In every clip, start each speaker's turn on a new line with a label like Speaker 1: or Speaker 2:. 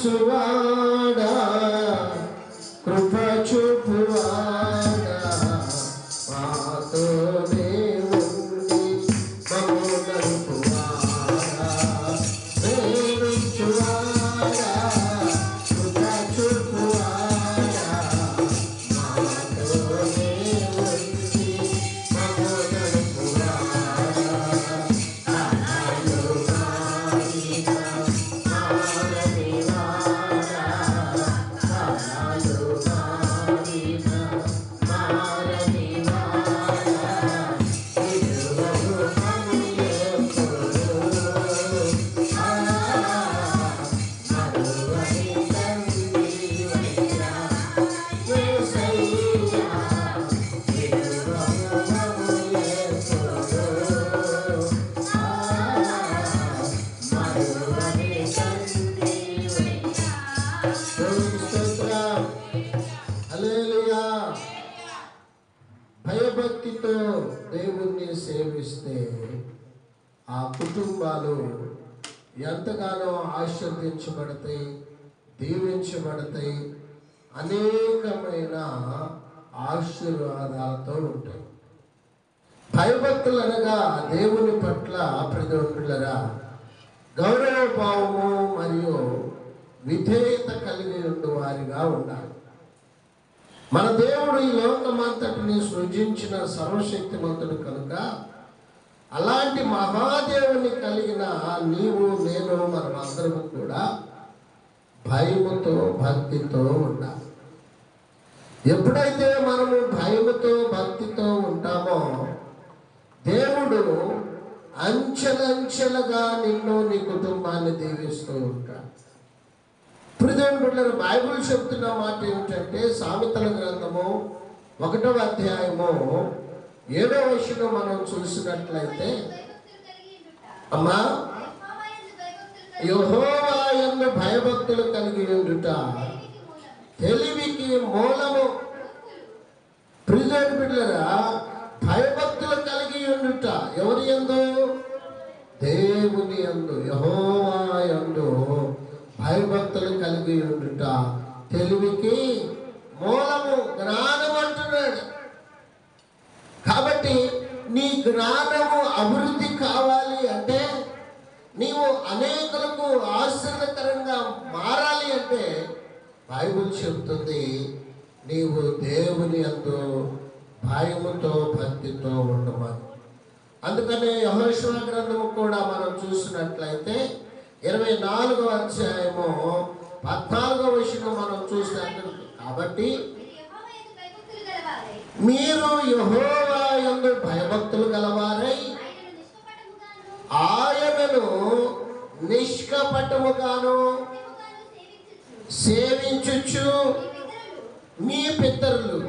Speaker 1: కరుణించువాడా కృప చూపువాడా మాతోనే ఉండి మమ్ము నడుపువాడా ప్రేమించువాడా కృప చూపువాడా మాతోనే ఉండి మమ్ము నడుపువాడా భయభక్తితో దేవుణ్ణి సేవిస్తే ఆ కుటుంబాలు ఎంతగానో ఆశీర్వదించబడతాయి, దీవించబడతాయి, అనేకమైన ఆశీర్వాదాలతో ఉంటాయి. భయభక్తులు అనగా దేవుని పట్ల ప్రజలరా గౌరవ భావము మరియు విధేయత కలిగి ఉండే వారిగా ఉండాలి. మన దేవుడు ఈ లోకమంతటిని సృజించిన సర్వశక్తిమంతుడు కనుక అలాంటి మహాదేవుని కలిగిన నీవు నేను మనమందరము కూడా భయముతో భక్తితో ఉండాలి. ఎప్పుడైతే మనము భయముతో భక్తితో ఉంటామో దేవుడు అంచెలంచెలుగా నిన్ను నీ కుటుంబాన్ని దీవిస్తూ ఉంటాడు. ప్రియమైన బిడ్డలారా, బైబిల్ చెప్తున్న మాట ఏమిటంటే సామెతల గ్రంథము 1వ అధ్యాయము 7వ వచనం మనం చూసినట్లయితే, అమ్మా యెహోవా యందు భయభక్తులు కలిగి ఉండుట తెలివికి మూలము. ప్రియమైన బిడ్డలారా, భయభక్తులు కలిగి ఉండుట ఎవరి యందు? దేవుని యందు, యెహోవా యందు భయభక్తులు కలిగి ఉండుట తెలివికి మూలము, జ్ఞానం అంటున్నాడు. కాబట్టి నీ జ్ఞానము అభివృద్ధి కావాలి అంటే, నీవు అనేకులకు ఆశ్చర్యకరంగా మారాలి అంటే బైబిల్ చెబుతుంది నీవు దేవుని యందు భయముతో భక్తితో ఉండమని. అందుకనే యెహోషువ గ్రంథము కూడా మనం చూసినట్లయితే 24వ అధ్యాయము 14వ వచనం మనం చూసినట్టు, కాబట్టి మీరు యెహోవా యందు భయభక్తులు గలవారై ఆయనను నిష్కపటముగాను సేవించుచు మీ పితరులు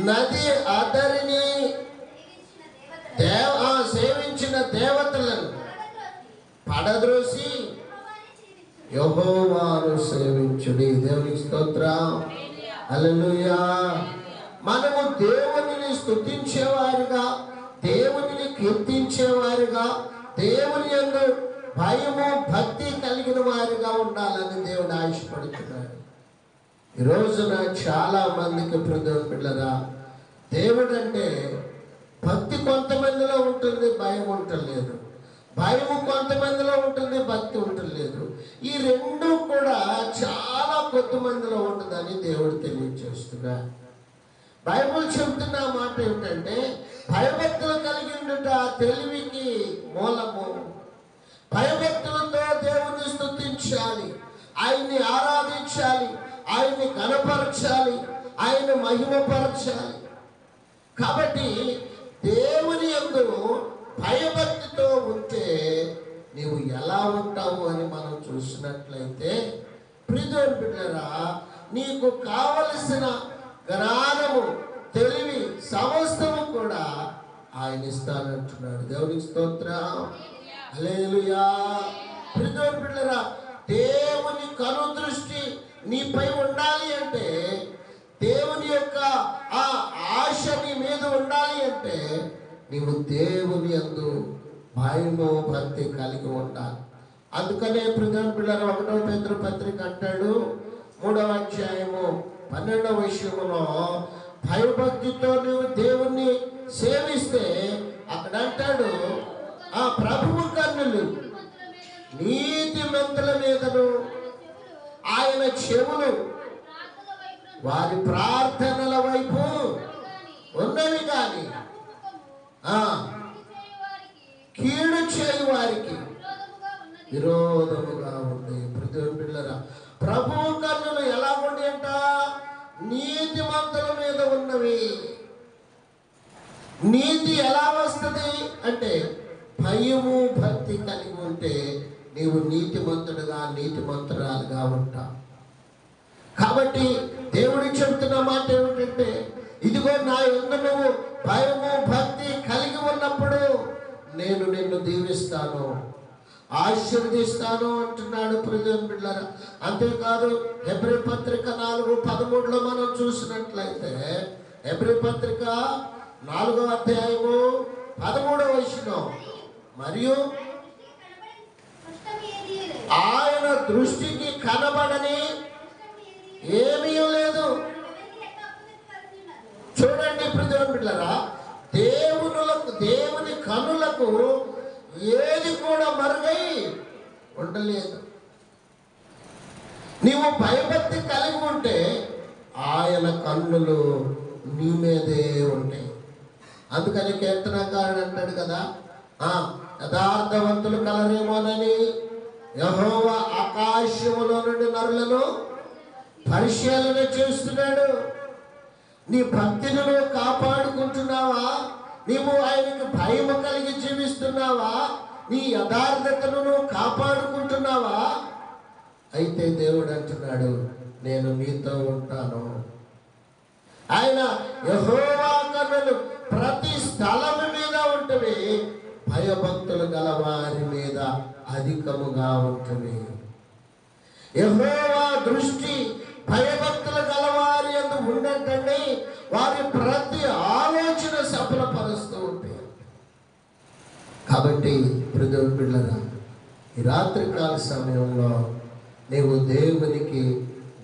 Speaker 1: నది అదరిని సేవించిన దేవతలను పడద్రోసి యెహోవాను సేవించుడి. దేవునికి స్తోత్రం, హల్లెలూయా. మనము దేవునిని స్తుతించేవారిగా, దేవునిని కీర్తించేవారిగా, దేవుని యందు భయము భక్తి కలిగిన వారిగా ఉండాలని దేవుడు ఆశపడుతున్నాడు. ఈ రోజున చాలా మందికి పిల్లరా, దేవుడు అంటే భక్తి కొంతమందిలో ఉంటుంది, భయం ఉండలేదు. భయము కొంతమందిలో ఉంటుంది, భక్తి ఉండలేదు. ఈ రెండు కూడా చాలా కొద్దిమందిలో ఉంటుందని దేవుడు తెలియజేస్తున్నాడు. బైబిల్ చెబుతున్న మాట ఏమిటంటే, భయభక్తులు కలిగి ఉండుట తెలివికి మూలము. భయభక్తులతో దేవుని స్తుతించాలి, ఆయన్ని ఆరాధించాలి, ఆయన్ని ఘనపరచాలి, ఆయన మహిమపరచాలి. కాబట్టి దేవుని యందు భయభక్తితో ఉంటే నీవు ఎలా ఉంటావు అని మనం చూసినట్లయితే, ప్రియమైన బిడ్డలారా, నీకు కావలసిన జ్ఞానము తెలివి సమస్తము కూడా ఆయన ఇస్తానంటున్నాడు. దేవునికి స్తోత్రం, హల్లెలూయా. ప్రియమైన బిడ్డలారా, దేవుని కనుదృష్టి నీపై ఉండాలి అంటే, దేవుని యొక్క ఆ ఆశ నీ మీద ఉండాలి అంటే నీవు దేవుని యందు భయము భక్తి కలిగి ఉండాలి. అందుకనే ప్రధాన పిల్లలు 1వ పేతురు పత్రిక అంటాడు 3వ అధ్యాయము 12వ విషయంలో భయభక్తితో నువ్వు దేవుణ్ణి సేవిస్తే అక్కడ అంటాడు ఆ ప్రభువు కన్నులు నీతిమంతుల మీదను ఆయన చెవులు వారి ప్రార్థనల వైపు ఉన్నవి కానీ కీడు చేయు వారికి విరోధముగా ఉంది. ప్రతి పిల్లరా ప్రభువు కన్నులు ఎలా ఉండి అంట నీతిమంతుల మీద ఉన్నవి. నీతి ఎలా వస్తుంది అంటే భయము భక్తి కలిగి ఉంటే నీవు నీతిమంతుడుగా నీతిమంతురాలుగా ఉంటావు. కాబట్టి దేవుడికి చెబుతున్న మాట ఏమిటంటే ఇదిగో నా యందు నువ్వు భయము భక్తి కలిగి ఉన్నప్పుడు నేను నిన్ను దీవిస్తాను, ఆశీర్వదిస్తాను అంటున్నాడు ప్రియమైన బిడ్డలారా. అంతేకాదు హెబ్రీ పత్రిక 4:13 మనం చూసినట్లయితే హెబ్రీ పత్రిక 4వ అధ్యాయము 13వ వచనం మరియు ఆయన దృష్టికి కనబడని ఏమీ లేదు. చూడండి ప్రియమైన బిడ్డలారా, దేవుని కన్నులకు ఏది కూడా మరుగై ఉండలేదు. నీవు భయభక్తి కలిగి ఉంటే ఆయన కన్నులు నీ మీదే ఉంటాయి. అందుకని కీర్తనకారుడు అంటాడు కదా, యథార్థవంతులు కలరేమోనని యెహోవా ఆకాశములో నుండి నరులను పరిశీలన చేస్తున్నాడు. నీ భక్తిని నువ్వు కాపాడుకుంటున్నావా? నీవు ఆయనకు భయము కలిగి జీవిస్తున్నావా? నీ యథార్థతను నువ్వు కాపాడుకుంటున్నావా? అయితే దేవుడు అంటున్నాడు నేను నీతో ఉంటాను. ఆయన యెహోవా కన్నులు ప్రతి స్థలము మీద ఉంటవి, భయభక్తులు గల వారి మీద అధికముగా ఉంటుంది. యెహోవా దృష్టి భయభక్తులు గలవారి యందు ఉండటండి, వారి ప్రతి ఆలోచన సఫలపరుస్తూ ఉంటాయి. కాబట్టి ప్రియమైన బిడ్డలారా, ఈ రాత్రికాల సమయంలో నీవు దేవునికి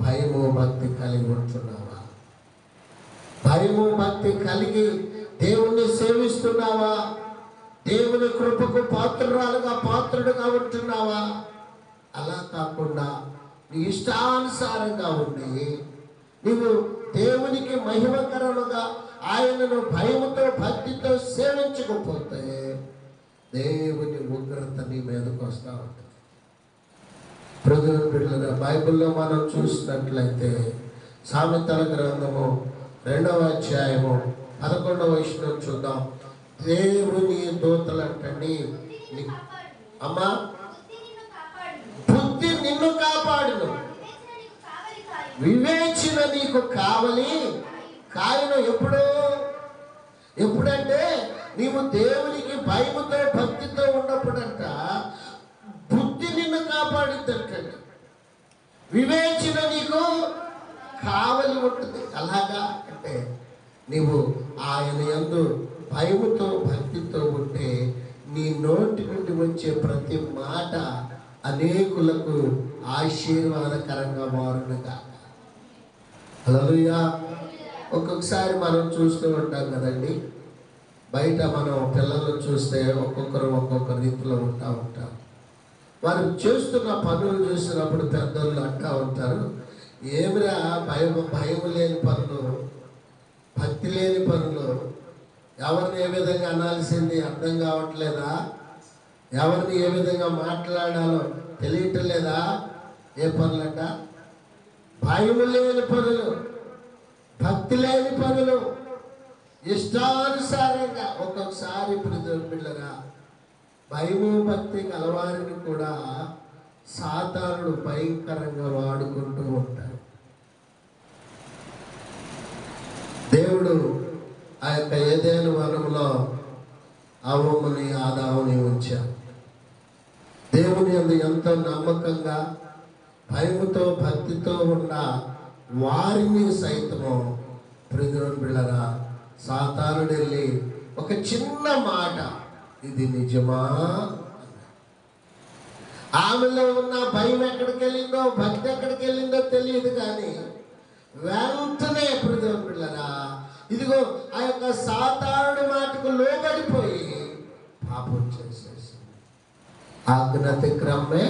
Speaker 1: భయము భక్తి కలిగి ఉంటున్నావా? భయము భక్తి కలిగి దేవుణ్ణి సేవిస్తున్నావా? దేవుని కృపకు పాత్రుడుగా ఉంటున్నావా? అలా కాకుండా నీ ఇష్టానుసారంగా ఉండి నీవు దేవునికి మహిమకరముగా ఆయనను భయముతో భక్తితో సేవించకపోతే దేవుని ఉగ్రత నీ మీదకు వస్తూ ఉంటుంది. ప్రియమైన బిడ్డలారా, బైబిల్లో మనం చూసినట్లయితే సామెతల గ్రంథము 2వ అధ్యాయము 11వ వచనం చూద్దాం. దేవుని దూతలు అంటండి, అమ్మా బుద్ధి నిన్ను కాపాడును, వివేచన నీకు కావలి కాయను. ఎప్పుడంటే నీవు దేవునికి భయముతో భక్తితో ఉన్నప్పుడంట బుద్ధి నిన్ను కాపాడిద్దంటండి, వివేచన నీకు కావలి ఉంటుంది. అలాగా అంటే నీవు ఆయన యందు భయముతో భక్తితో ఉంటే నీ నోటి నుండి వచ్చే ప్రతి మాట అనేకులకు ఆశీర్వాదకరంగా మారునుగా. హల్లెలూయా. ఒక్కొక్కసారి మనం చూస్తూ ఉంటాం కదండి, బయట మనం పిల్లలను చూస్తే ఒక్కొక్క రీతిలో ఉంటాం. వారు చేస్తున్న పనులు చూసినప్పుడు పెద్దోళ్ళు అంటూ ఉంటారు, ఏమిరా భయం లేని పనులు, భక్తి లేని పనులు, ఎవరిని ఏ విధంగా అనాల్సింది అర్థం కావట్లేదా? ఎవరిని ఏ విధంగా మాట్లాడాలో తెలియట్లేదా? ఏ పనులంట? భయము లేని పనులు, భక్తి లేని పనులు, ఇష్టానుసారంగా. ఒక్కొక్కసారి పిల్లగా భయము భక్తి కలవారిని కూడా సాతానుడు భయంకరంగా వాడుకుంటూ ఉంటాడు. దేవుడు ఆ యొక్క ఏదైనా వనంలో అవ్వముని ఆదాముని ఉంచారు. దేవుని యందు ఎంతో నమ్మకంగా భయముతో భక్తితో ఉన్న వారిని సైతము ప్రియమైన బిడ్డలారా సాతానుడు వెళ్ళి ఒక చిన్న మాట, ఇది నిజమా? ఆమెలో ఉన్న భయం ఎక్కడికి వెళ్ళిందో, భక్తి ఎక్కడికి వెళ్ళిందో తెలియదు, కానీ వెంటనే ప్రభువు పిల్లరా ఇదిగో ఆ యొక్క సాతానుడి మాటకు లోబడిపోయి పాపం చేసేసి, ఆజ్ఞాతిక్రమే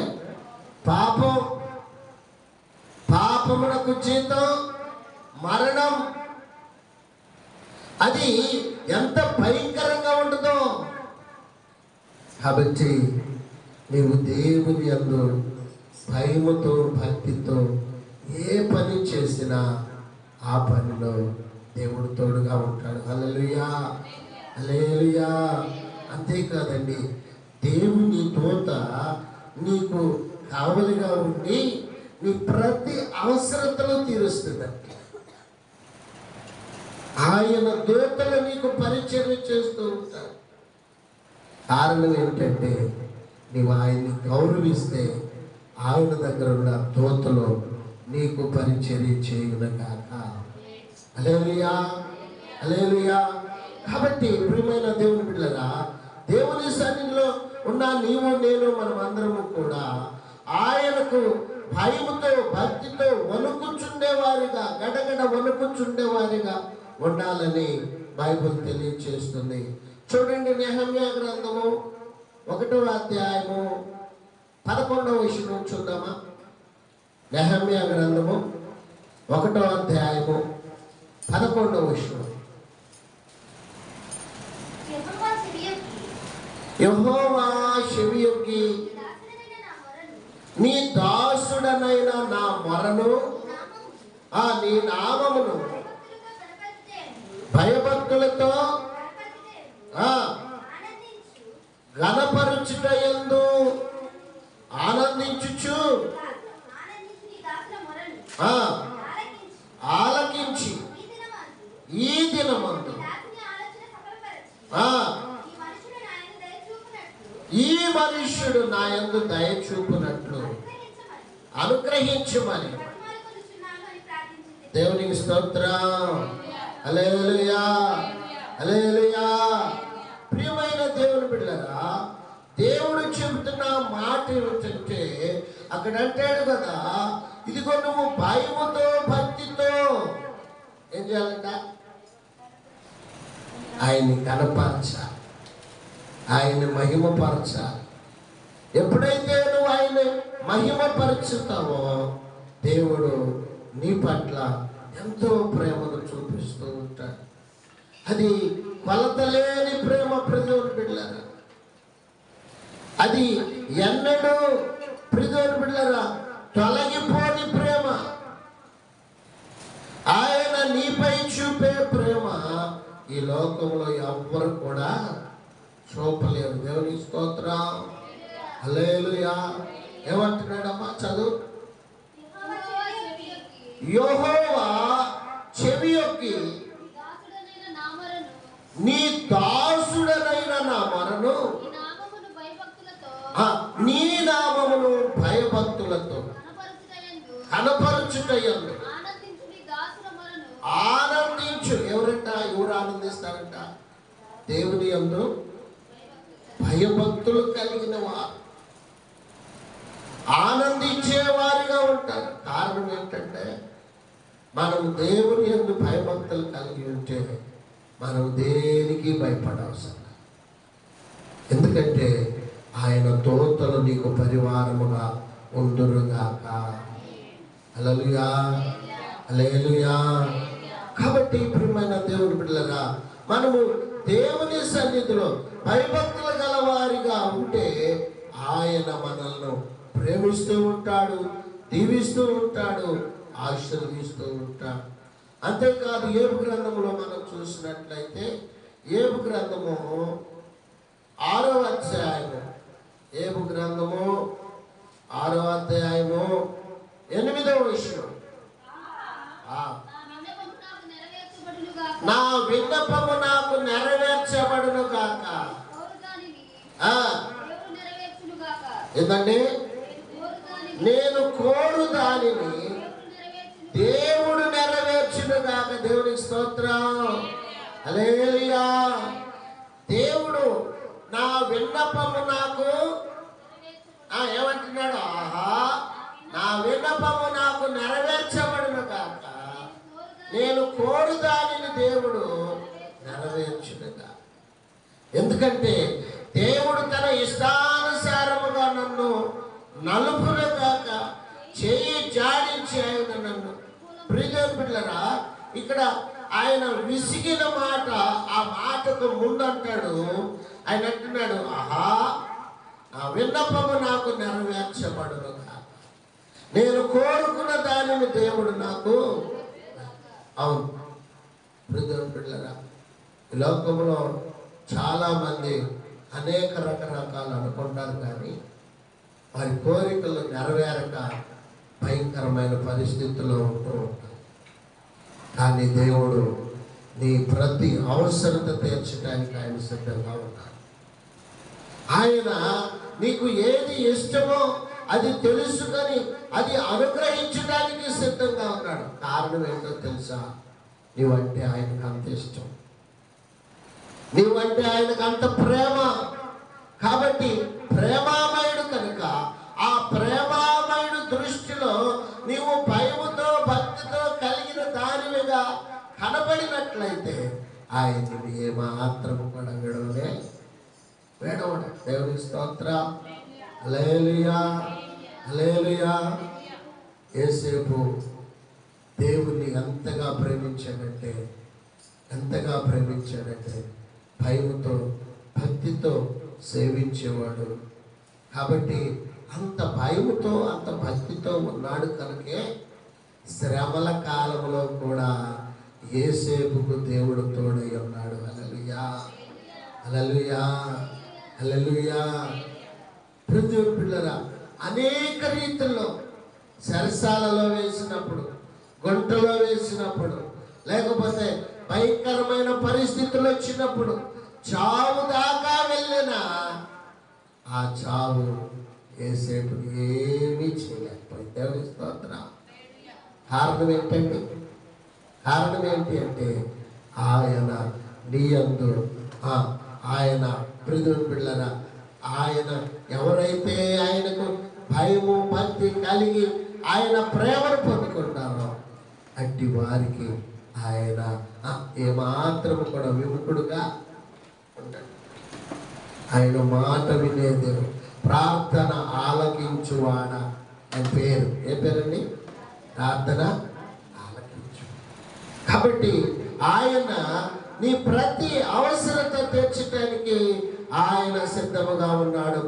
Speaker 1: పాపం, పాపమునకు జీతం మరణం. అది ఎంత భయంకరంగా ఉంటుందో. కాబట్టి నీవు దేవుని యందు భయముతో భక్తితో ఏ పని చేసినా ఆ పనిలో దేవుడు తోడుగా ఉంటాడు. హల్లెలూయా, హల్లెలూయా. అంతేకాదండి, దేవుని దూత నీకు కావలిగా ఉండి నీ ప్రతి అవసరతను తీరుస్తుందండి. ఆయన దూతలు నీకు పరిచర్య చేస్తూ ఉంటారు. కారణం ఏంటంటే నీవు ఆయన్ని గౌరవిస్తే ఆయన దగ్గర ఉన్న దూతలు నీకు పరిచర్య చేయునుగాక. హల్లెలూయా, హల్లెలూయా. కాబట్టి ప్రియమైన దేవుని బిడ్డలారా, దేవుని సన్నిధిలో ఉన్న నీవు నేను మనం అందరము కూడా ఆయనకు భయముతో భక్తితో వణుకుచుండేవారిగా, గడగడ వణుకుచుండేవారిగా ఉండాలని బైబిల్ తెలియజేస్తుంది. చూడండి, నెహెమ్యా గ్రంథము 1వ అధ్యాయము 11వ వచనం చూద్దామా. నెహెమ్యా గ్రంథము 1వ అధ్యాయము 11వ వచనం. యెహోవా చెవియొగ్గి నీ దాసుడనైన నా మొరను, నీ నామమును భయభక్తులతో ఘనపరచుటయందు ఆనందించుచు ఆలకించి ఈ దినమందు ఈ మనుష్యుడు నా యందు దయ చూపునట్లు అనుగ్రహించమని. దేవునికి స్తోత్రం. హల్లెలూయా, హల్లెలూయా. ప్రియమైన దేవుని బిడ్డలారా, దేవుడు చెబుతున్న మాట ఏమిటంటే అక్కడ అంటాడు కదా, ఇదిగో నువ్వు భయముతో భక్తితో ఏం చేయాలంట? ఆయన్ని కనపరచాలి, ఆయన్ని మహిమపరచాలి. ఎప్పుడైతే నువ్వు ఆయన్ని మహిమపరుచుతావో దేవుడు నీ పట్ల ఎంతో ప్రేమను చూపిస్తూ ఉంటాడు. అది కొలతలేని ప్రేమ ప్రియమైన బిడ్డలారా. అది ఎన్నడూ ప్రియమైన బిడ్డలారా తొలగిపోని ప్రేమ. ఆయన నీపై చూపే ప్రేమ ఈ లోకంలో ఎవ్వరు కూడా చూపలేరు. దేవుని స్తోత్రం. హల్లెలూయా. ఏమంటున్నాడమ్మా, చదువు. యెహోవా చెవియొగ్గి నీ దాసుడనైన నా మొరను, నీ నామమును భయభక్తులతో కనపరచుటయందు ఆనందించు. ఎవరంట? ఎవరు ఆనందిస్తారంట? దేవుని యందు భయభక్తులు కలిగిన వారు ఆనందించేవారిగా ఉంటారు. కారణం ఏంటంటే మనం దేవుని యందు భయభక్తులు కలిగి ఉంటే మనం దేనికి భయపడవసరం. ఎందుకంటే ఆయన దూతలు నీకు పరివారముగా ఉందురుగాక. హల్లెలూయా, హల్లెలూయా. కాబట్టి ప్రియమైన దేవుని బిడ్డలారా, మనము దేవుని సన్నిధిలో భయభక్తులు గలవారిగా ఉంటే ఆయన మనల్ని ప్రేమిస్తూ ఉంటాడు, దీవిస్తూ ఉంటాడు, ఆశీర్వదిస్తూ ఉంటాడు. అంతేకాదు, ఏబు గ్రంథంలో మనం చూసినట్లయితే ఏబు గ్రంథము 6వ అధ్యాయము, ఏబు గ్రంథము 6వ అధ్యాయము 8వ వచనం. నా విన్నపము నాకు నెరవేర్చబడును గాక. ఏంటండి? నేను కోరు దానిని దేవుడు నెరవేర్చును గాక. దేవునికి స్తోత్రం. హల్లెలూయా. దేవుడు నా విన్నపము నాకు ఏమంటున్నాడు? ఎందుకంటే దేవుడు తన ఇష్టానుసారముగా నన్ను నలుపులగాక చేయి జాడించి ఆయన నన్ను ప్రియరా. ఇక్కడ ఆయన విసిగిన మాట, ఆ మాటకు ముందు అంటాడు, ఆయన అంటున్నాడు, ఆహా నా విన్నపము నాకు నెరవేర్చబడును, నేను కోరుకున్న దానిని దేవుడు నాకు. అవును ప్రియరా, ఈ లోకంలో చాలామంది అనేక రకరకాలు అనుకుంటారు, కానీ వారి కోరికలు నెరవేరక భయంకరమైన పరిస్థితుల్లో ఉంటూ ఉంటారు. కానీ దేవుడు నీ ప్రతి అవసరత తీర్చడానికి ఆయన సిద్ధంగా ఉన్నాడు. ఆయన నీకు ఏది ఇష్టమో అది తెలుసుకొని అది అనుగ్రహించడానికి సిద్ధంగా ఉన్నాడు. కారణం ఏంటో తెలుసా? నీవంటే ఆయనకు అంత ఇష్టం, నీవంటే ఆయనకు అంత ప్రేమ. కాబట్టి ప్రేమామయుడు కనుక ఆ ప్రేమామయుడు దృష్టిలో నీవు భయముతో భక్తితో కలిగిన దానివిగా కనబడినట్లయితే ఆయన్ని ఏమాత్రము కూడా విడవడు. దేవుని స్తోత్రం. హల్లెలూయా, హల్లెలూయా. యేసేపు దేవుణ్ణి ఎంతగా ప్రేమించాడంటే భయముతో భక్తితో సేవించేవాడు. కాబట్టి అంత భయముతో అంత భక్తితో ఉన్నాడు కనుకే శ్రమల కాలంలో కూడా యేసేపుకు దేవుడు తోడై ఉన్నాడు. హల్లెలూయా, హల్లెలూయా, హల్లెలూయా. పిల్లరా, అనేక రీతుల్లో సరసాలలో వేసినప్పుడు, గుంటలో వేసినప్పుడు, లేకపోతే భయంకరమైన పరిస్థితులు వచ్చినప్పుడు, చావు దాకా వెళ్ళిన ఆ చావు యేసేపు ఏమీ చేయలేకపోయింది. దేవుని స్తోత్రం. కారణం ఏంటండి? కారణం ఏంటి అంటే ఆయన నీయందు ఆయన పిల్లరా, ఆయన ఎవరైతే ఆయనకు భయము భక్తి కలిగి ఆయన ప్రేమను పొందుకుంటారో అట్టి వారికి ఆయన ఏమాత్రము కూడా విముఖుడుగా ఉంటాడు. ఆయన మాట వినేది, ప్రార్థన ఆలకించువాడ అని పేరు. ఏ పేరండి? ప్రార్థన ఆలకించు. కాబట్టి ఆయన నీ ప్రతి అవసరత తీర్చడానికి ఆయన సిద్ధముగా ఉన్నాడు.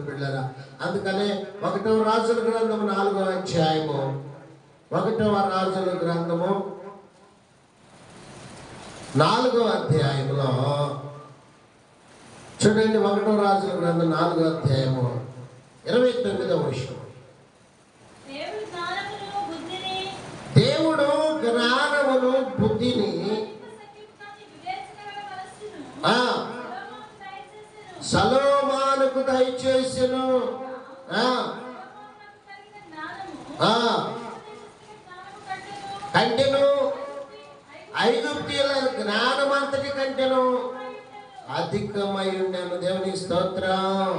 Speaker 1: పిల్లరా, అందుకనే 1వ రాజుల గ్రంథము 4వ అధ్యాయము, 1వ రాజుల గ్రంథము 4వ అధ్యాయంలో చూడండి. 1వ రాజుల గ్రంథం 4వ అధ్యాయము 29వ వచనం. దేవుడు జ్ఞానమును బుద్ధిని సొలొమోనుకు దయచేసెను. కంటెను ఐగుప్తీయుల జ్ఞానమంతటి కంటెను అధికమై ఉండెను. దేవుని స్తోత్రం.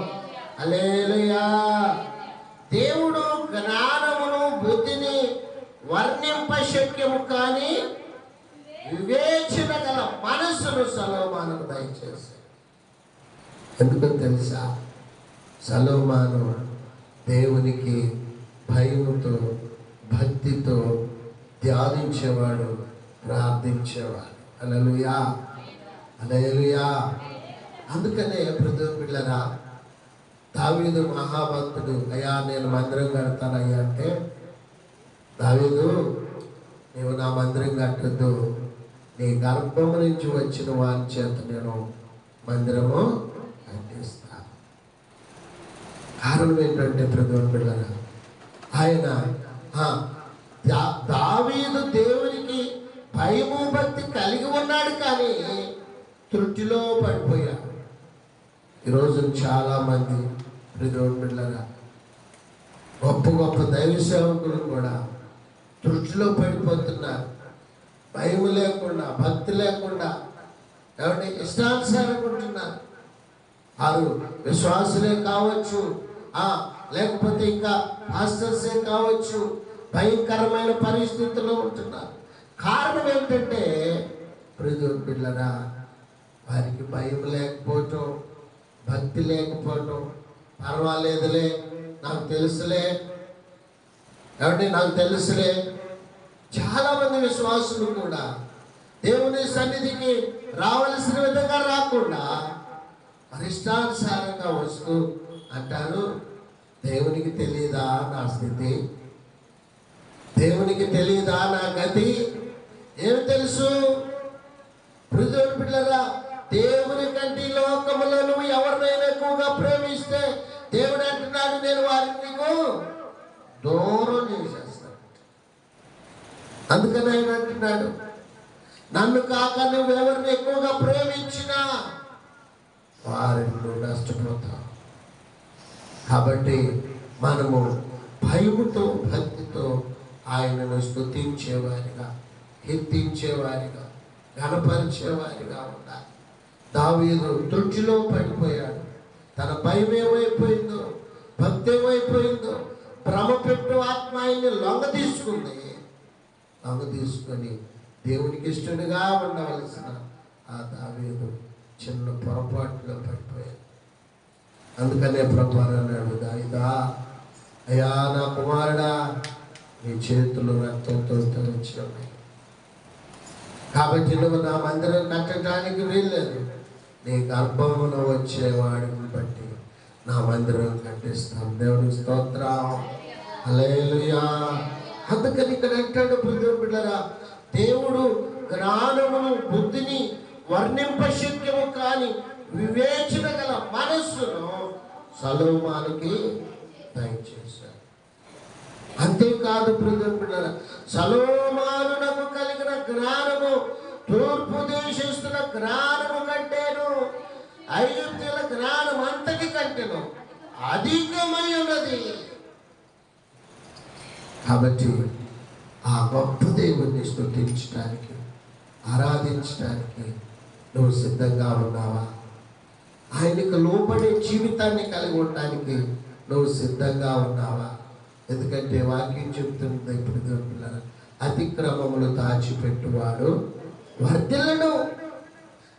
Speaker 1: హల్లెలూయా. దేవుడు జ్ఞానమును బుద్ధిని వర్ణింప శక్యము కానీ వివేచన గల మనసును సొలొమోనుకు దయచేసి. ఎందుకో తెలుసా? సొలొమోను దేవునికి భయముతో భక్తితో ధ్యానించేవాడు, ప్రార్థించేవాడు. హల్లెలూయా, హల్లెలూయా. అందుకనే పిల్లరా, దావీదు మహాభక్తుడు, అయ్యా నేను మందిరం కడతానయ్యా అంటే, దావీదు నీవు నా మందిరం కట్టద్దు, నీ గర్భము నుంచి వచ్చిన వారి చేత నేను మందిరము కట్టిస్తాను. కారణం ఏంటంటే పిల్లరా, ఆయన దావీదు దేవునికి భయము భక్తి కలిగి ఉన్నాడు, కానీ త్రుటిలో పడిపోయాడు. ఈరోజు చాలామంది పిల్లరా, గొప్ప గొప్ప దైవ సేవకులు కూడా త్రుటిలో పడిపోతున్నారు. భయం లేకుండా, భక్తి లేకుండా, ఎవరి ఇష్టానుసారం ఉంటున్నారు. వారు విశ్వాసులే కావచ్చు, లేకపోతే ఇంకా పాస్టర్సే కావచ్చు, భయంకరమైన పరిస్థితుల్లో ఉంటున్నారు. కారణం ఏంటంటే పిల్లరా, వారికి భయం లేకపోవటం, భక్తి లేకపోవటం, పర్వాలేదులే నాకు తెలుసులే, కాబట్టి నాకు తెలుసులే. చాలామంది విశ్వాసులు కూడా దేవుని సన్నిధికి రావలసిన విధంగా రాకుండా ఇష్టానుసారంగా వస్తూ అంటారు, దేవునికి తెలియదా నా స్థితి, దేవునికి తెలియదా నా గతి. ఏమి తెలుసు? ప్రియమైన బిడ్డలారా, దేవుని కంటే లోకములో నువ్వు ఎవరినైనా ఎక్కువగా ప్రేమిస్తే దేవుడు అంటున్నాడు, నేను వారిని నీకు దూరం చేసేస్తాను. అందుకని ఆయన అంటున్నాడు, నన్ను కాక నువ్వెవరిని ఎక్కువగా ప్రేమించినా వారిని నువ్వు నష్టపోతావు. కాబట్టి మనము భయముతో భక్తితో ఆయనను స్తుతించేవారిగా, కీర్తించేవారిగా, గణపరిచేవారిగా ఉండాలి. దావీదు త్రుటిలో పడిపోయాడు. తన భయం ఏమైపోయిందో, భక్తి ఏమైపోయిందో, భ్రమ పెట్టు ఆత్మ ఆయన్ని లొంగ తీసుకొని దేవునికి ఇష్టడుగా ఉండవలసిన ఆ దావీదు చిన్న పొరపాటులో పడిపోయాడు. అందుకనే ప్రభువు అన్నాడు, దావీదా, అయ్యా నా కుమారుడా, నీ చేతులు రక్తంతో తొలగించినవి, కాబట్టి నువ్వు నా మందిరం కట్టడానికి వీల్లేదు. నీ గర్భమున వచ్చేవాడిని బట్టి నా మందిరం కట్టిస్తాను. దేవుని స్తోత్రం, హల్లెలూయా. అందుకని ఇక్కడ అంటాడు, బిడ్డలారా, దేవుడు జ్ఞానమును బుద్ధిని వర్ణింపశక్యము కాని వివేచన గల మనస్సును సొలొమోనుకి దయచేశాడు. అంతేకాదు బిడ్డలారా, సొలొమోనునకు కలిగిన జ్ఞానము తూర్పు దేశస్తుల జ్ఞానము కంటేను, ఐగుప్తుల జ్ఞానం అంతటి కంటేను అధికమై ఉన్నది. కాబట్టి ఆ గొప్ప దేవుణ్ణి స్తుతించడానికి, ఆరాధించడానికి నువ్వు సిద్ధంగా ఉన్నావా? ఆయనకు లోబడే జీవితాన్ని కలిగి ఉండడానికి నువ్వు సిద్ధంగా ఉన్నావా? ఎందుకంటే వాక్యం చెప్తుంది, ఇప్పుడు పిల్లలు, అతిక్రమములు దాచిపెట్టువాడు వర్ధిల్లడు.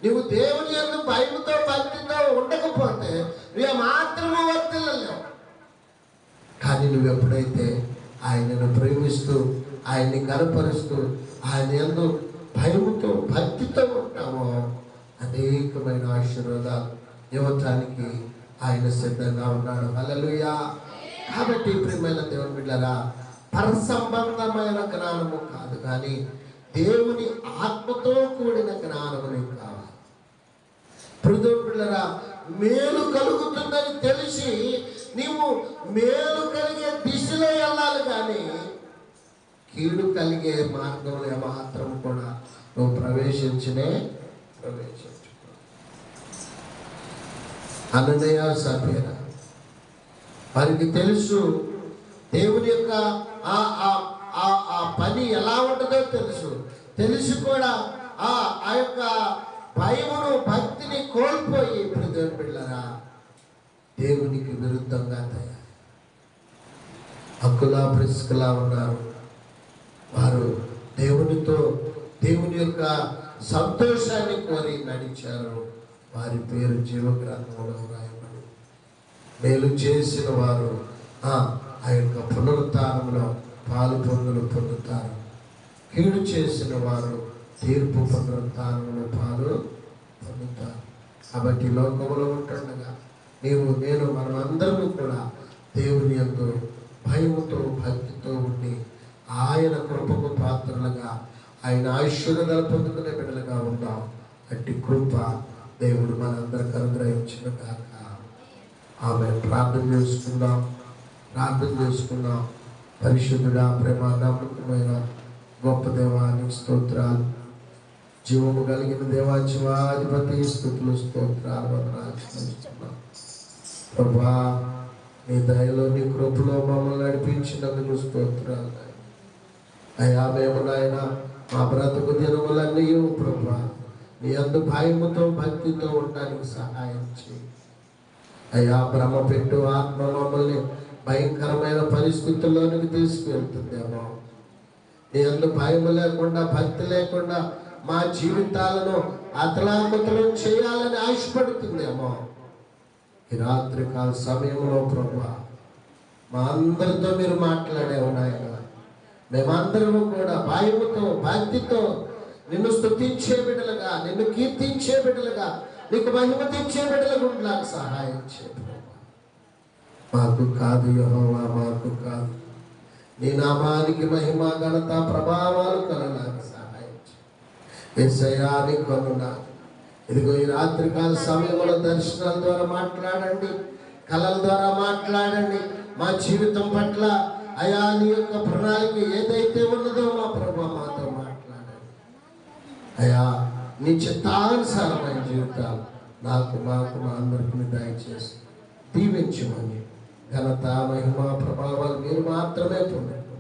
Speaker 1: నువ్వు దేవుని యందు భయముతో భక్తితో ఉండకపోతే నువ్వు మాత్రము వర్ధిల్లలేవు. కానీ నువ్వు ఎప్పుడైతే ఆయనను ప్రేమిస్తూ, ఆయన్ని కనపరుస్తూ, ఆయన యందు భయముతో భక్తితో ఉంటామో అనేకమైన ఆశీర్వాదాలు ఇవ్వటానికి ఆయన సిద్ధంగా ఉన్నాడు. హల్లెలూయా. కాబట్టి ప్రియమైన దేవుని బిడ్డలారా, పరసంబంధమైన జ్ఞానము కాదు, కానీ దేవుని ఆత్మతో కూడిన జ్ఞానము నీకు కావాలి. ప్రియమైన బిడ్డలారా, మేలు కలుగుతుందని తెలిసి నీవు మేలు కలిగే దిశలో వెళ్ళాలి, కానీ కీడు కలిగే మార్గంలో ఏమాత్రం కూడా నువ్వు ప్రవేశించు. అననీయ సఫీరా వారికి తెలుసు దేవుని యొక్క ఆ పని ఎలా ఉంటుందో తెలిసి కూడా ఆ యొక్క భయమును భక్తిని కోల్పోయి దేవుని బిడ్డలారా దేవునికి విరుద్ధంగా తయారు అక్కులా ప్రిస్కులా ఉన్నారు. వారు దేవుని యొక్క సంతోషాన్ని కోరి నడిచారు. వారి పేరు జీవగ్రంథంలో రాయబడి, మేలు చేసిన వారు ఆ యొక్క పునరుత్థానంలో పాలు పొందుతారు. కీడు చేసిన వారు తీర్పు పునరుత్థానంలో పాలు పొందుతారు. కాబట్టి లోకంలో ఉంటుండగా నేను మనమందరము కూడా దేవుని యందు భయముతో భక్తితో ఉండి ఆయన కృపకు పాత్రలుగా, ఆయన ఆశీర్వాదాలు పొందుకునే బిడ్డలుగా ఉందాం. అట్టి కృప దేవుడు మనందరికి అనుగ్రహించిన కాక ఆమె ప్రార్థన చేసుకుందాం. పరిశుద్ధుడా, ప్రేమ నమ్మకమైన గొప్ప దేవానికి స్తోత్రాలు. జీవము కలిగిన దేవాధిపతి స్తుతులు, స్తోత్రాలు, వందనాలు చెల్లిస్తున్నాం. ప్రభా, నీ దయలో నీ కృపలో మమ్మల్ని నడిపించినందుకు స్తోత్రాలు. అయ్యా, మేము నాయన మా బ్రతుకు దినములన్నీ ప్రభా నీ యందు భయముతో భక్తితో ఉండడానికి సహాయం చేయి. అయ్యా, భ్రమ పెట్టు ఆత్మ మమ్మల్ని భయంకరమైన పరిస్థితుల్లోనికి తీసుకువెళ్తుందేమో. నీ యందు భయం లేకుండా, భక్తి లేకుండా మా జీవితాలను అతలాకుతలం చేయాలని ఆశపడుతుందేమో, ఈ రాత్రికాల సమయంలో ప్రభువా మా అందరితో మీరు మాట్లాడేవు నాయన. మేమందరము కూడా భయముతో భక్తితో నిన్ను స్తుతించే బిడ్డలుగా, నిన్ను కీర్తించే బిడ్డలుగా, నీకు మహిమ తెచ్చే బిడ్డలుగా ఉండడానికి సహాయం చేయ. మాకు కాదు యెహోవా, మాకు కాదు, నీ నామానికి మహిమ ఘనత ప్రభావాలు కలగడానికి సహాయం చేయ. యేసయ్యా నీకు వందనాలు. ఇదిగో ఈ రాత్రికాల సమయంలో దర్శనాల ద్వారా మాట్లాడండి, కళల ద్వారా మాట్లాడండి. మా జీవితం పట్ల అయా నీ యొక్క ప్రణాళిక ఏదైతే ఉన్నదో మా ప్రభు మాతో మాట్లాడండి. అయా నీ చిత్తానుసారమైన జీవితాలు నాకు, మాకు, మా అందరికీ దయచేసి దీవించమని ఘనత మహిమ ప్రభావాలు మీరు మాత్రమే పొందండి.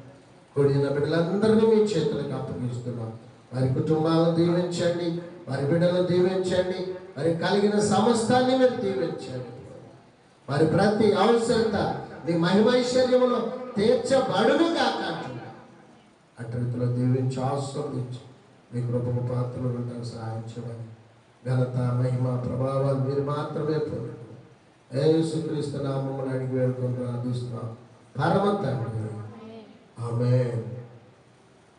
Speaker 1: కూడిన బిడ్డలందరినీ మీ చేతులకు అప్పగిస్తున్నాం. వారి కుటుంబాలను దీవించండి, వారి బిడ్డలను దీవించండి, వారి కలిగిన సమస్తాన్ని మీరు దీవించండి. వారి ప్రతి అవసరత నీ మహిమైశ్వర్యములో తీర్చబడును కాక అటు రీతిలో దీవించి ఆస్వాదించి మీ కృపకు పాత్రలు ఉండడానికి సహాయం చేయమని ఘనత మహిమ ప్రభావాలు మీరు మాత్రమే పొందండి. యేసుక్రీస్తు నామమున అడిగి వేడుకొని ప్రార్థిస్తున్నాం పరమ తండ్రి. ఆమేన్.